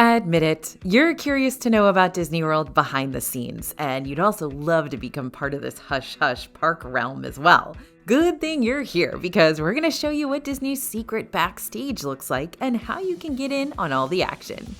Admit it, you're curious to know about Disney World behind the scenes, and you'd also love to become part of this hush-hush park realm as well. Good thing you're here, because we're going to show you what Disney's secret backstage looks like and how you can get in on all the action.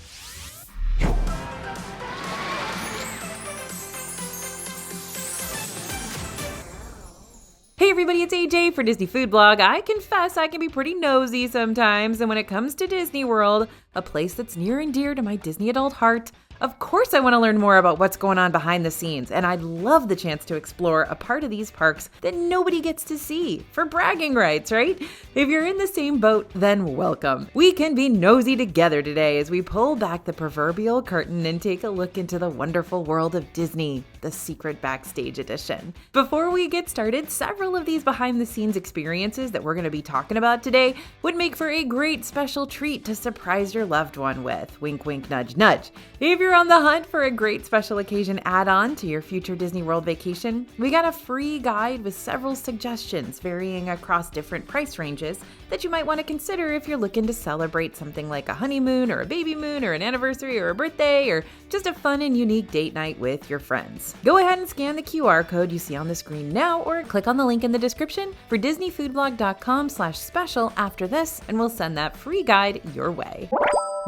Hey everybody, it's AJ for Disney Food Blog. I confess I can be pretty nosy sometimes, and when it comes to Disney World, a place that's near and dear to my Disney adult heart, of course I want to learn more about what's going on behind the scenes, and I'd love the chance to explore a part of these parks that nobody gets to see, for bragging rights, right? If you're in the same boat, then welcome. We can be nosy together today as we pull back the proverbial curtain and take a look into the wonderful world of Disney, the secret backstage edition. Before we get started, several of these behind the scenes experiences that we're going to be talking about today would make for a great special treat to surprise your loved one with. Wink, wink, nudge, nudge. If you're on the hunt for a great special occasion add-on to your future Disney World vacation, we got a free guide with several suggestions varying across different price ranges that you might want to consider if you're looking to celebrate something like a honeymoon or a baby moon or an anniversary or a birthday or just a fun and unique date night with your friends. Go ahead and scan the QR code you see on the screen now or click on the link in the description for disneyfoodblog.com/special after this, and we'll send that free guide your way.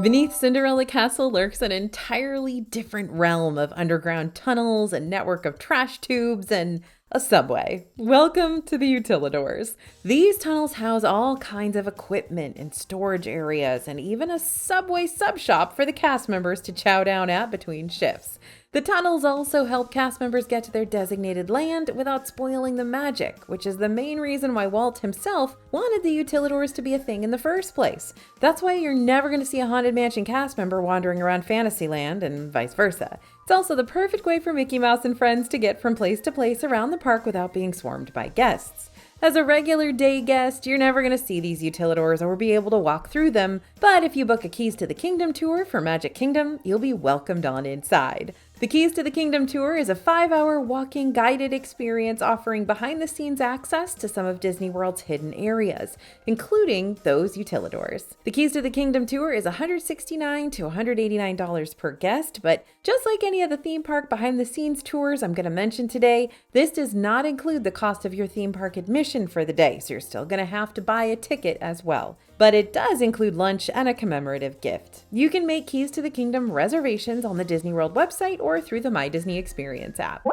Beneath Cinderella Castle lurks an entirely different realm of underground tunnels, a network of trash tubes, and a subway. Welcome to the Utilidors. These tunnels house all kinds of equipment and storage areas, and even a subway sub-shop for the cast members to chow down at between shifts. The tunnels also help cast members get to their designated land without spoiling the magic, which is the main reason why Walt himself wanted the Utilidors to be a thing in the first place. That's why you're never going to see a Haunted Mansion cast member wandering around Fantasyland and vice versa. It's also the perfect way for Mickey Mouse and friends to get from place to place around the park without being swarmed by guests. As a regular day guest, you're never going to see these Utilidors or be able to walk through them, but if you book a Keys to the Kingdom tour for Magic Kingdom, you'll be welcomed on inside. The Keys to the Kingdom tour is a 5-hour walking guided experience offering behind-the-scenes access to some of Disney World's hidden areas, including those Utilidors. The Keys to the Kingdom tour is $169 to $189 per guest, but just like any of the theme park behind-the-scenes tours I'm going to mention today, this does not include the cost of your theme park admission for the day, so you're still going to have to buy a ticket as well. But it does include lunch and a commemorative gift. You can make Keys to the Kingdom reservations on the Disney World website or through the My Disney Experience app.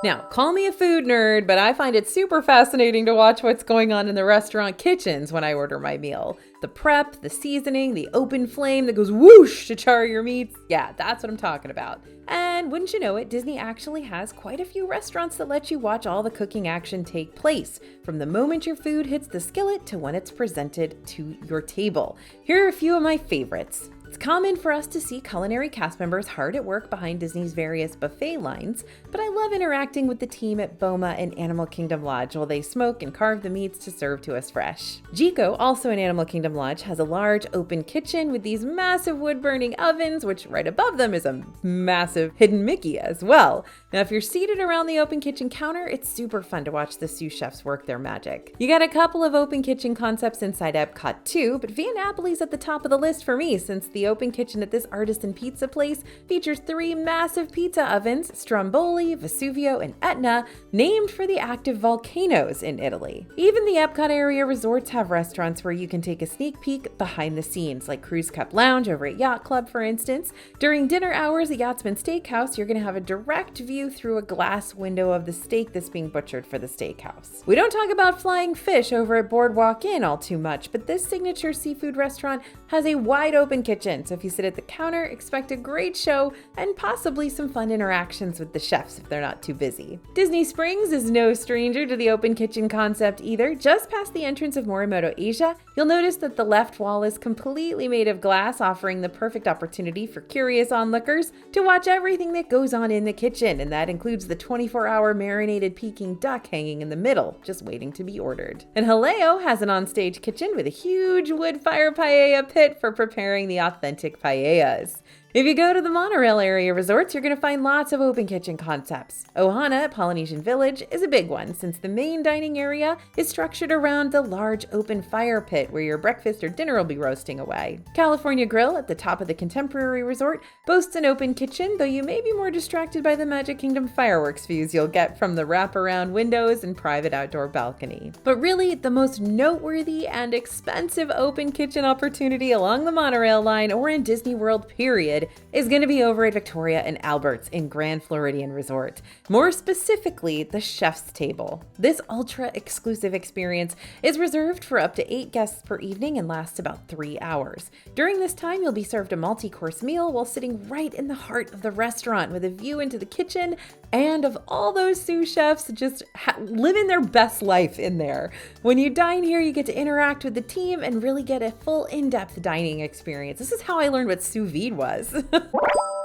Now, call me a food nerd, but I find it super fascinating to watch what's going on in the restaurant kitchens when I order my meal. The prep, the seasoning, the open flame that goes whoosh to char your meats. Yeah, that's what I'm talking about. And wouldn't you know it, Disney actually has quite a few restaurants that let you watch all the cooking action take place, from the moment your food hits the skillet to when it's presented to your table. Here are a few of my favorites. It's common for us to see Culinary cast members hard at work behind Disney's various buffet lines, but I love interacting with the team at Boma and Animal Kingdom Lodge while they smoke and carve the meats to serve to us fresh. Jiko, also in Animal Kingdom Lodge, has a large open kitchen with these massive wood-burning ovens, which right above them is a massive hidden Mickey as well. Now, if you're seated around the open kitchen counter, it's super fun to watch the sous chefs work their magic. You got a couple of open kitchen concepts inside Epcot too, but Via Napoli's at the top of the list for me since the open kitchen at this artisan pizza place features 3 massive pizza ovens, Stromboli, Vesuvio, and Etna, named for the active volcanoes in Italy. Even the Epcot area resorts have restaurants where you can take a sneak peek behind the scenes, like Cruise Cup Lounge over at Yacht Club, for instance. During dinner hours at Yachtsman Steakhouse, you're going to have a direct view through a glass window of the steak that's being butchered for the steakhouse. We don't talk about flying fish over at Boardwalk Inn all too much, but this signature seafood restaurant has a wide open kitchen, so if you sit at the counter, expect a great show and possibly some fun interactions with the chefs if they're not too busy. Disney Springs is no stranger to the open kitchen concept either. Just past the entrance of Morimoto Asia, you'll notice that the left wall is completely made of glass, offering the perfect opportunity for curious onlookers to watch everything that goes on in the kitchen, and that includes the 24-hour marinated Peking duck hanging in the middle, just waiting to be ordered. And Haleo has an onstage kitchen with a huge wood fire paella pit for preparing the authentic paellas. If you go to the monorail area resorts, you're going to find lots of open kitchen concepts. Ohana at Polynesian Village is a big one since the main dining area is structured around the large open fire pit where your breakfast or dinner will be roasting away. California Grill at the top of the Contemporary Resort boasts an open kitchen, though you may be more distracted by the Magic Kingdom fireworks views you'll get from the wraparound windows and private outdoor balcony. But really, the most noteworthy and expensive open kitchen opportunity along the monorail line or in Disney World period is going to be over at Victoria and Albert's in Grand Floridian Resort. More specifically, the Chef's Table. This ultra-exclusive experience is reserved for up to 8 guests per evening and lasts about 3 hours. During this time, you'll be served a multi-course meal while sitting right in the heart of the restaurant with a view into the kitchen and of all those sous chefs just living their best life in there. When you dine here, you get to interact with the team and really get a full in-depth dining experience. This is how I learned what sous vide was.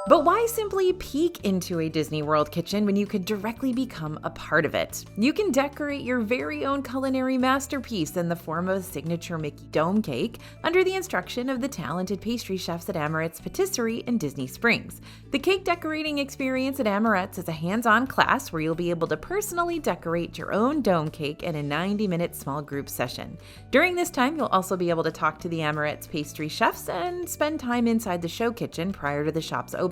But why simply peek into a Disney World kitchen when you could directly become a part of it? You can decorate your very own culinary masterpiece in the form of a signature Mickey Dome cake under the instruction of the talented pastry chefs at Amorette's Patisserie in Disney Springs. The cake decorating experience at Amorette's is a hands-on class where you'll be able to personally decorate your own dome cake in a 90-minute small group session. During this time, you'll also be able to talk to the Amorette's pastry chefs and spend time inside the show kitchen prior to the shop's opening.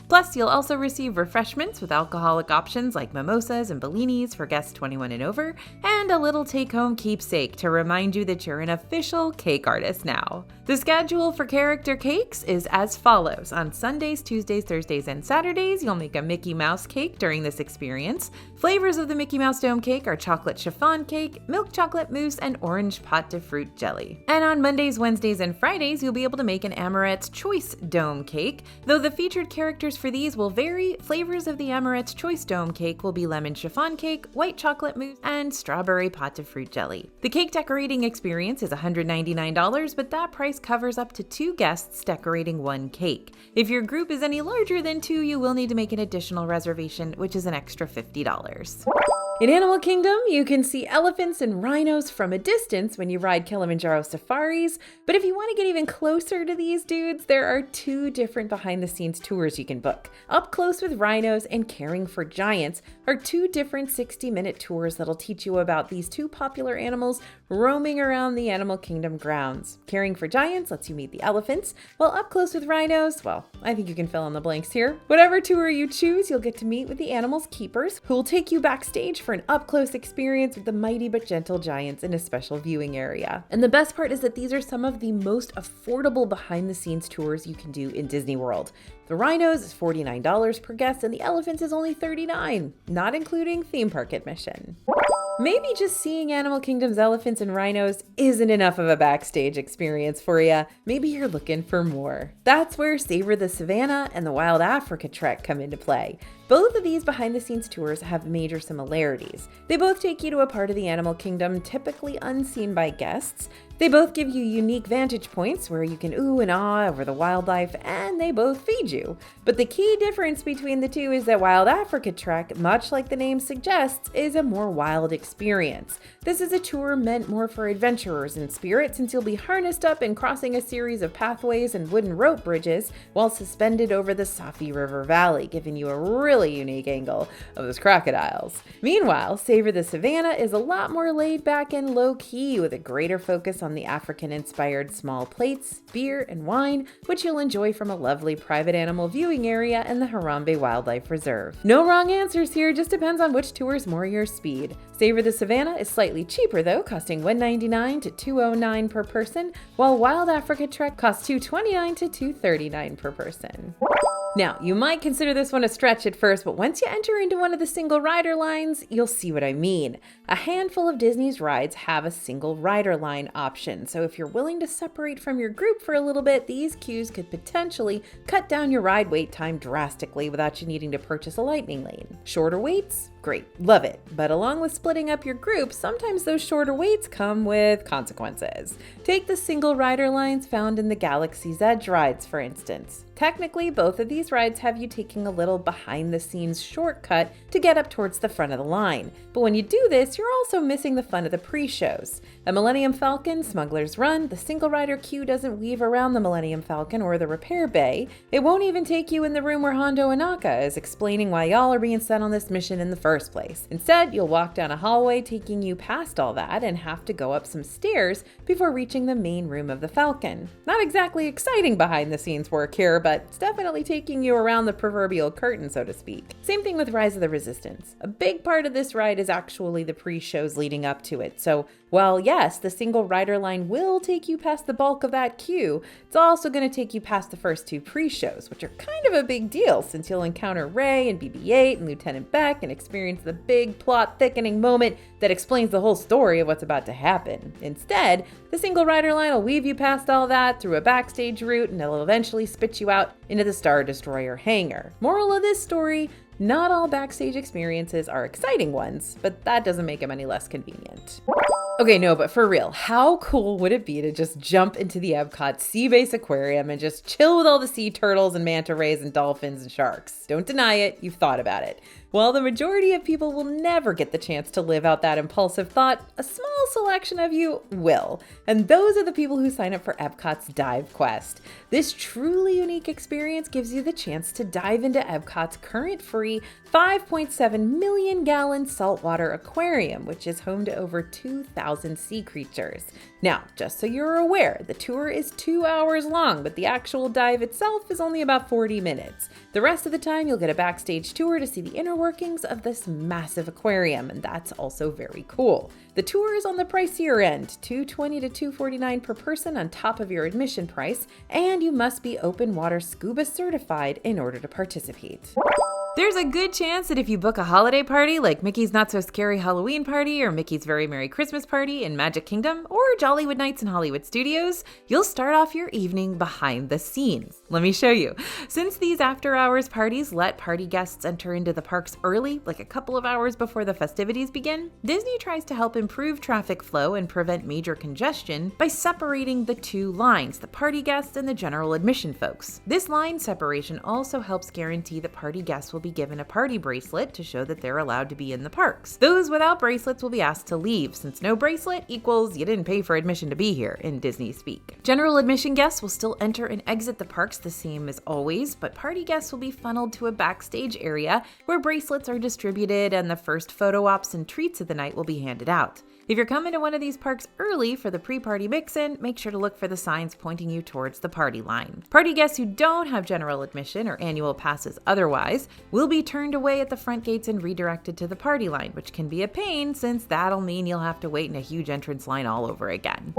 Plus, you'll also receive refreshments with alcoholic options like mimosas and bellinis for guests 21 and over, and a little take-home keepsake to remind you that you're an official cake artist now. The schedule for character cakes is as follows. On Sundays, Tuesdays, Thursdays, and Saturdays, you'll make a Mickey Mouse cake during this experience. Flavors of the Mickey Mouse Dome cake are chocolate chiffon cake, milk chocolate mousse, and orange pâte de fruit jelly. And on Mondays, Wednesdays, and Fridays, you'll be able to make an Amorette's Choice Dome cake. Though the featured characters for these will vary, flavors of the Amorette's Choice Dome cake will be lemon chiffon cake, white chocolate mousse, and strawberry pâte de fruit jelly. The cake decorating experience is $199, but that price covers up to 2 guests decorating 1 cake. If your group is any larger than 2, you will need to make an additional reservation, which is an extra $50. In Animal Kingdom, you can see elephants and rhinos from a distance when you ride Kilimanjaro safaris, but if you want to get even closer to these dudes, there are 2 different behind-the-scenes tours you can book. Up Close with Rhinos and Caring for Giants are 2 different 60-minute tours that'll teach you about these 2 popular animals roaming around the Animal Kingdom grounds. Caring for Giants lets you meet the elephants, while Up Close with Rhinos, well, I think you can fill in the blanks here. Whatever tour you choose, you'll get to meet with the animals' keepers, who will take you backstage for an up-close experience with the mighty but gentle giants in a special viewing area. And the best part is that these are some of the most affordable behind-the-scenes tours you can do in Disney World. The rhinos is $49 per guest and the elephants is only $39, not including theme park admission. Maybe just seeing Animal Kingdom's elephants and rhinos isn't enough of a backstage experience for you. Maybe you're looking for more. That's where Savor the Savannah and the Wild Africa Trek come into play. Both of these behind-the-scenes tours have major similarities. They both take you to a part of the Animal Kingdom typically unseen by guests. They both give you unique vantage points where you can ooh and ah over the wildlife, and they both feed you. But the key difference between the two is that Wild Africa Trek, much like the name suggests, is a more wild experience. This is a tour meant more for adventurers in spirit, since you'll be harnessed up and crossing a series of pathways and wooden rope bridges while suspended over the Safi River Valley, giving you a really unique angle of those crocodiles. Meanwhile, Savor the Savannah is a lot more laid back and low-key, with a greater focus on the African-inspired small plates, beer, and wine, which you'll enjoy from a lovely private animal viewing area in the Harambe Wildlife Reserve. No wrong answers here, just depends on which tour is more your speed. Savor the Savannah is slightly cheaper though, costing $199 to $209 per person, while Wild Africa Trek costs $229 to $239 per person. Now, you might consider this one a stretch at first, but once you enter into one of the single rider lines, you'll see what I mean. A handful of Disney's rides have a single rider line option, so if you're willing to separate from your group for a little bit, these queues could potentially cut down your ride wait time drastically without you needing to purchase a lightning lane. Shorter waits? Great, love it. But along with splitting up your group, sometimes those shorter waits come with consequences. Take the single rider lines found in the Galaxy's Edge rides, for instance. Technically, both of these rides have you taking a little behind-the-scenes shortcut to get up towards the front of the line. But when you do this, you're also missing the fun of the pre-shows. At Millennium Falcon, Smuggler's Run, the single rider queue doesn't weave around the Millennium Falcon or the repair bay. It won't even take you in the room where Hondo Ohnaka is explaining why y'all are being sent on this mission in the first place. Instead, you'll walk down a hallway taking you past all that and have to go up some stairs before reaching the main room of the Falcon. Not exactly exciting behind-the-scenes work here, but it's definitely taking you around the proverbial curtain, so to speak. Same thing with Rise of the Resistance. A big part of this ride is actually the pre-shows leading up to it, so while yes, the single rider line will take you past the bulk of that queue, it's also going to take you past the first two pre-shows, which are kind of a big deal since you'll encounter Rey and BB-8 and Lieutenant Beck and experience the big plot thickening moment that explains the whole story of what's about to happen. Instead, the single rider line will weave you past all that through a backstage route and it'll eventually spit you out into the Star Destroyer hangar. Moral of this story, not all backstage experiences are exciting ones, but that doesn't make them any less convenient. Okay, no, but for real, how cool would it be to just jump into the Epcot Sea Base Aquarium and just chill with all the sea turtles and manta rays and dolphins and sharks? Don't deny it, you've thought about it. While the majority of people will never get the chance to live out that impulsive thought, a small selection of you will. And those are the people who sign up for Epcot's Dive Quest. This truly unique experience gives you the chance to dive into Epcot's current free 5.7 million gallon saltwater aquarium, which is home to over 2,000 sea creatures. Now, just so you're aware, the tour is 2 hours long, but the actual dive itself is only about 40 minutes. The rest of the time, you'll get a backstage tour to see the inner workings of this massive aquarium, and that's also very cool. The tour is on the pricier end, $220 to $249 per person on top of your admission price, and you must be open water scuba certified in order to participate. There's a good chance that if you book a holiday party like Mickey's Not So Scary Halloween Party or Mickey's Very Merry Christmas Party in Magic Kingdom or Jollywood Nights in Hollywood Studios, you'll start off your evening behind the scenes. Let me show you. Since these after-hours parties let party guests enter into the parks early, like a couple of hours before the festivities begin, Disney tries to help improve traffic flow and prevent major congestion by separating the two lines, the party guests and the general admission folks. This line separation also helps guarantee that party guests will be given a party bracelet to show that they're allowed to be in the parks. Those without bracelets will be asked to leave, since no bracelet equals you didn't pay for admission to be here, in Disney speak. General admission guests will still enter and exit the parks the same as always, but party guests will be funneled to a backstage area where bracelets are distributed and the first photo ops and treats of the night will be handed out. If you're coming to one of these parks early for the pre-party mix-in, make sure to look for the signs pointing you towards the party line. Party guests who don't have general admission or annual passes otherwise will be turned away at the front gates and redirected to the party line, which can be a pain since that'll mean you'll have to wait in a huge entrance line all over again.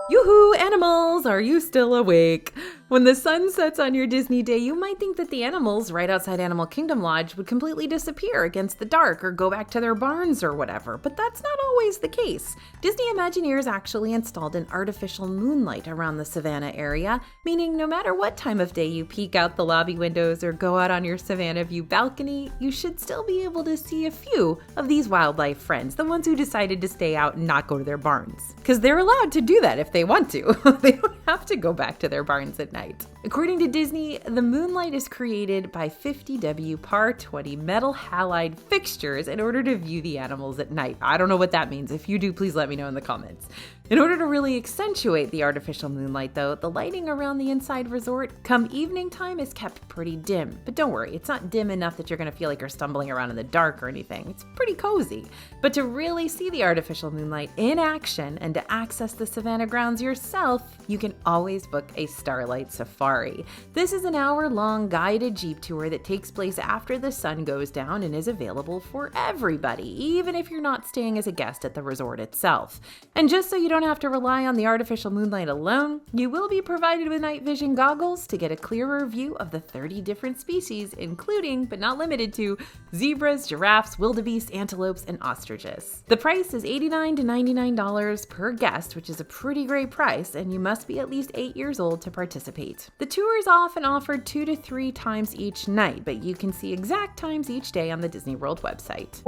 Yoo-hoo, animals, are you still awake? When the sun sets on your Disney day, you might think that the animals right outside Animal Kingdom Lodge would completely disappear against the dark or go back to their barns or whatever, but that's not always the case. Disney Imagineers actually installed an artificial moonlight around the Savannah area, meaning no matter what time of day you peek out the lobby windows or go out on your Savannah View balcony, you should still be able to see a few of these wildlife friends, the ones who decided to stay out and not go to their barns. Because they're allowed to do that if they want to. They don't have to go back to their barns at night. According to Disney, the moonlight is created by 50W par 20 metal halide fixtures in order to view the animals at night. I don't know what that means. If you do, please let me know in the comments. In order to really accentuate the artificial moonlight though, the lighting around the inside resort come evening time is kept pretty dim. But don't worry, it's not dim enough that you're gonna feel like you're stumbling around in the dark or anything. It's pretty cozy. But to really see the artificial moonlight in action and to access the Savannah grounds yourself, you can always book a Starlight Safari. This is an hour-long guided Jeep tour that takes place after the sun goes down and is available for everybody, even if you're not staying as a guest at the resort itself. And just so you don't have to rely on the artificial moonlight alone, you will be provided with night vision goggles to get a clearer view of the 30 different species, including, but not limited to, zebras, giraffes, wildebeest, antelopes, and ostriches. The price is $89 to $99 per guest, which is a pretty great price, and you must be at least 8 years old to participate. The tour is often offered 2 to 3 times each night, but you can see exact times each day on the Disney World website.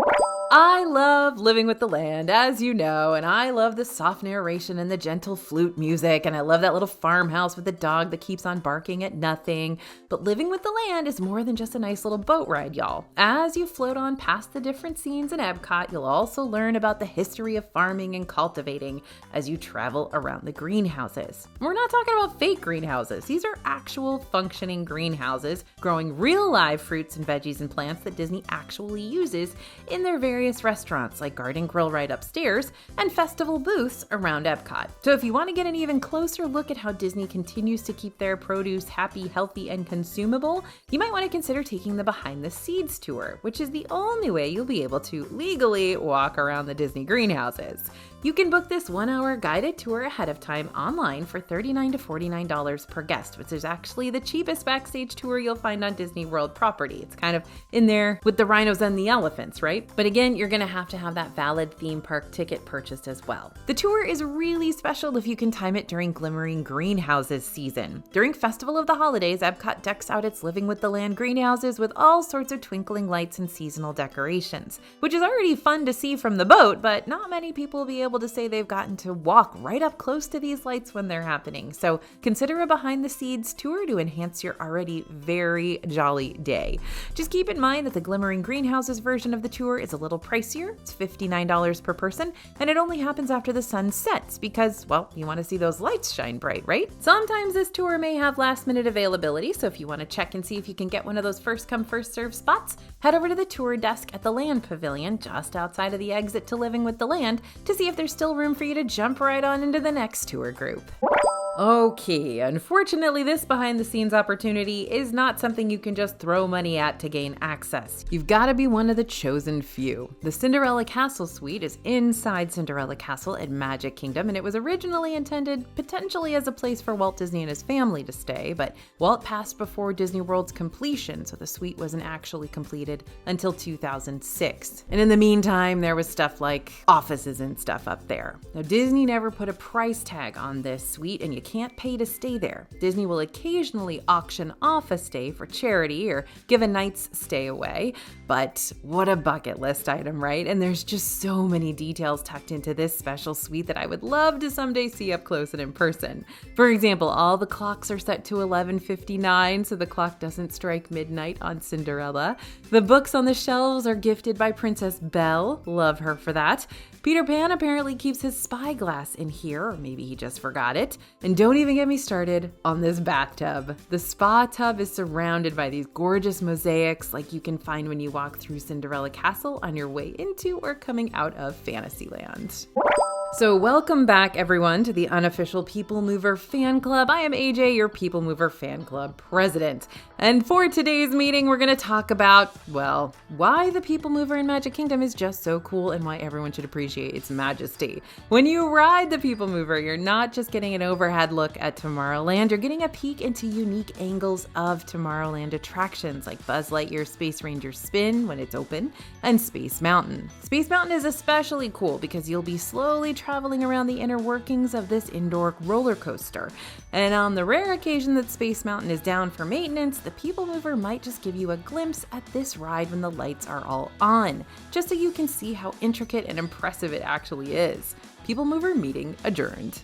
I love Living with the Land, as you know, and I love the soft narration and the gentle flute music, and I love that little farmhouse with the dog that keeps on barking at nothing. But Living with the Land is more than just a nice little boat ride, y'all. As you float on past the different scenes in Epcot, you'll also learn about the history of farming and cultivating as you travel around the greenhouses. We're not talking about fake greenhouses. These are actual functioning greenhouses growing real live fruits and veggies and plants that Disney actually uses in their various restaurants like Garden Grill right upstairs and festival booths around Epcot. So if you want to get an even closer look at how Disney continues to keep their produce happy, healthy, and consumable, you might want to consider taking the Behind the Seeds tour, which is the only way you'll be able to legally walk around the Disney greenhouses. You can book this 1-hour guided tour ahead of time online for $39 to $49 per guest, which is actually the cheapest Backstage tour you'll find on Disney World property. It's kind of in there with the rhinos and the elephants, right? But again, you're going to have that valid theme park ticket purchased as well. The tour is really special if you can time it during Glimmering Greenhouses season. During Festival of the Holidays, Epcot decks out its Living with the Land greenhouses with all sorts of twinkling lights and seasonal decorations, which is already fun to see from the boat, but not many people will be able to say they've gotten to walk right up close to these lights when they're happening. So consider a Behind the Seeds tour to enhance your already very jolly day. Just keep in mind that the Glimmering Greenhouses version of the tour is a little pricier. It's $59 per person, and it only happens after the sun sets because, well, you want to see those lights shine bright, right? Sometimes this tour may have last-minute availability, so if you want to check and see if you can get one of those first-come, first-served spots, head over to the tour desk at the Land Pavilion just outside of the exit to Living with the Land to see if there's still room for you to jump right on into the next tour group. Okay, unfortunately, this behind-the-scenes opportunity is not something you can just throw money at to gain access. You've got to be one of the chosen few. The Cinderella Castle suite is inside Cinderella Castle at Magic Kingdom, and it was originally intended potentially as a place for Walt Disney and his family to stay, but Walt passed before Disney World's completion, so the suite wasn't actually completed until 2006. And in the meantime, there was stuff like offices and stuff up there. Now, Disney never put a price tag on this suite, and you can't pay to stay there. Disney will occasionally auction off a stay for charity or give a night's stay away, but what a bucket list item, right? And there's just so many details tucked into this special suite that I would love to someday see up close and in person. For example, all the clocks are set to 11:59, so the clock doesn't strike midnight on Cinderella. The books on the shelves are gifted by Princess Belle. Love her for that. Peter Pan apparently keeps his spyglass in here, or maybe he just forgot it. And don't even get me started on this bathtub. The spa tub is surrounded by these gorgeous mosaics like you can find when you walk through Cinderella Castle on your way into or coming out of Fantasyland. So welcome back, everyone, to the unofficial Peoplemover fan club. I am AJ, your Peoplemover fan club president. And for today's meeting, we're going to talk about, well, why the Peoplemover in Magic Kingdom is just so cool and why everyone should appreciate its majesty. When you ride the Peoplemover, you're not just getting an overhead look at Tomorrowland, you're getting a peek into unique angles of Tomorrowland attractions like Buzz Lightyear's Space Ranger Spin when it's open, and Space Mountain. Space Mountain is especially cool because you'll be slowly traveling around the inner workings of this indoor roller coaster. And on the rare occasion that Space Mountain is down for maintenance, the Peoplemover might just give you a glimpse at this ride when the lights are all on, just so you can see how intricate and impressive it actually is. Peoplemover meeting adjourned.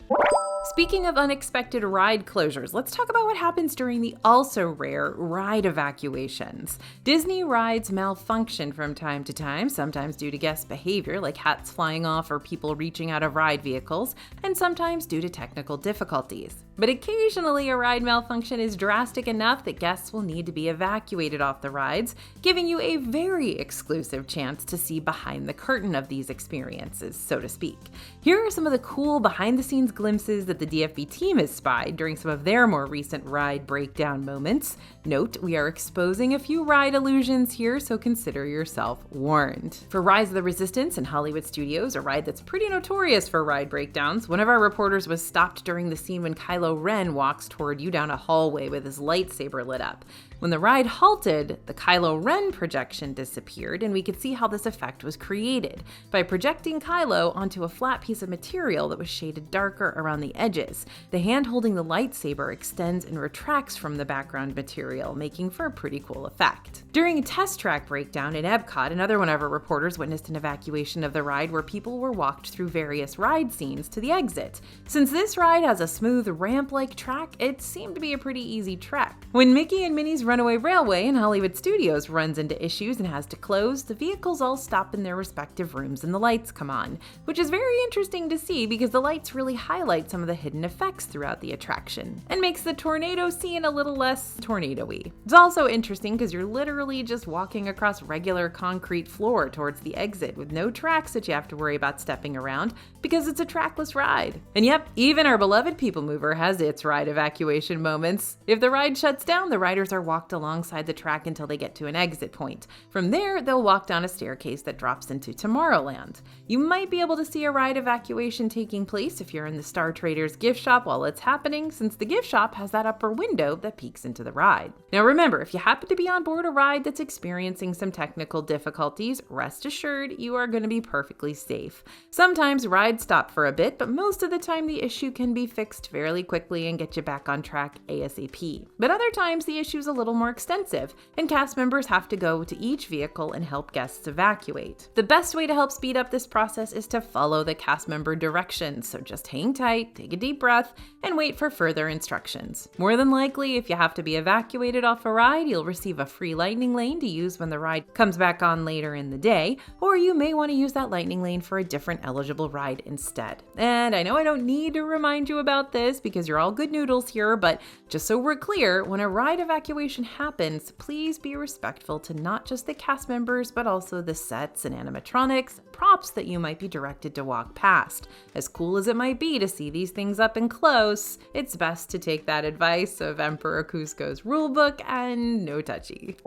Speaking of unexpected ride closures, let's talk about what happens during the also rare ride evacuations. Disney rides malfunction from time to time, sometimes due to guest behavior like hats flying off or people reaching out of ride vehicles, and sometimes due to technical difficulties. But occasionally a ride malfunction is drastic enough that guests will need to be evacuated off the rides, giving you a very exclusive chance to see behind the curtain of these experiences, so to speak. Here are some of the cool behind-the-scenes glimpses that the DFB team has spied during some of their more recent ride breakdown moments. Note, we are exposing a few ride illusions here, so consider yourself warned. For Rise of the Resistance in Hollywood Studios, a ride that's pretty notorious for ride breakdowns, one of our reporters was stopped during the scene when Kylo Ren walks toward you down a hallway with his lightsaber lit up. When the ride halted, the Kylo Ren projection disappeared, and we could see how this effect was created by projecting Kylo onto a flat piece of material that was shaded darker around the edges. The hand holding the lightsaber extends and retracts from the background material, making for a pretty cool effect. During a test track breakdown in Epcot, another one of our reporters witnessed an evacuation of the ride where people were walked through various ride scenes to the exit. Since this ride has a smooth ramp-like track, it seemed to be a pretty easy trek. When Mickey and Minnie's Runaway Railway in Hollywood Studios runs into issues and has to close, the vehicles all stop in their respective rooms and the lights come on, which is very interesting to see because the lights really highlight some of the hidden effects throughout the attraction and makes the tornado scene a little less tornado-y. It's also interesting because you're literally just walking across regular concrete floor towards the exit with no tracks that you have to worry about stepping around because it's a trackless ride. And yep, even our beloved Peoplemover has its ride evacuation moments. If the ride shuts down, the riders are walked alongside the track until they get to an exit point. From there, they'll walk down a staircase that drops into Tomorrowland. You might be able to see a ride evacuation taking place if you're in the Star Traders gift shop while it's happening, since the gift shop has that upper window that peeks into the ride. Now remember, if you happen to be on board a ride that's experiencing some technical difficulties, rest assured you are going to be perfectly safe. Sometimes rides stop for a bit, but most of the time the issue can be fixed fairly quickly and get you back on track ASAP. But other times the issue is a little more extensive, and cast members have to go to each vehicle and help guests evacuate. The best way to help speed up this process is to follow the cast member directions, so just hang tight, take a deep breath, and wait for further instructions. More than likely, if you have to be evacuated off a ride, you'll receive a free lightning lane to use when the ride comes back on later in the day, or you may want to use that lightning lane for a different eligible ride instead. And I know I don't need to remind you about this because you're all good noodles here, but just so we're clear, when a ride evacuation happens, please be respectful to not just the cast members, but also the sets and animatronics, props that you might be directed to walk past. As cool as it might be to see these things up and close, it's best to take that advice of Emperor Kuzco's rulebook and no touchy.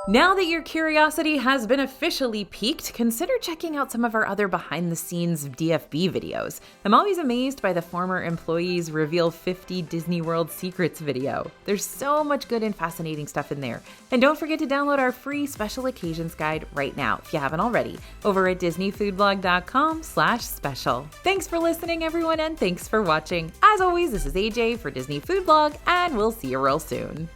Now that your curiosity has been officially piqued, consider checking out some of our other behind-the-scenes DFB videos. I'm always amazed by the former employees reveal 50 Disney World secrets video. There's so much good and fascinating stuff in there. And don't forget to download our free special occasions guide right now, if you haven't already, over at disneyfoodblog.com/special. Thanks for listening, everyone, and thanks for watching. As always, this is AJ for Disney Food Blog, and we'll see you real soon.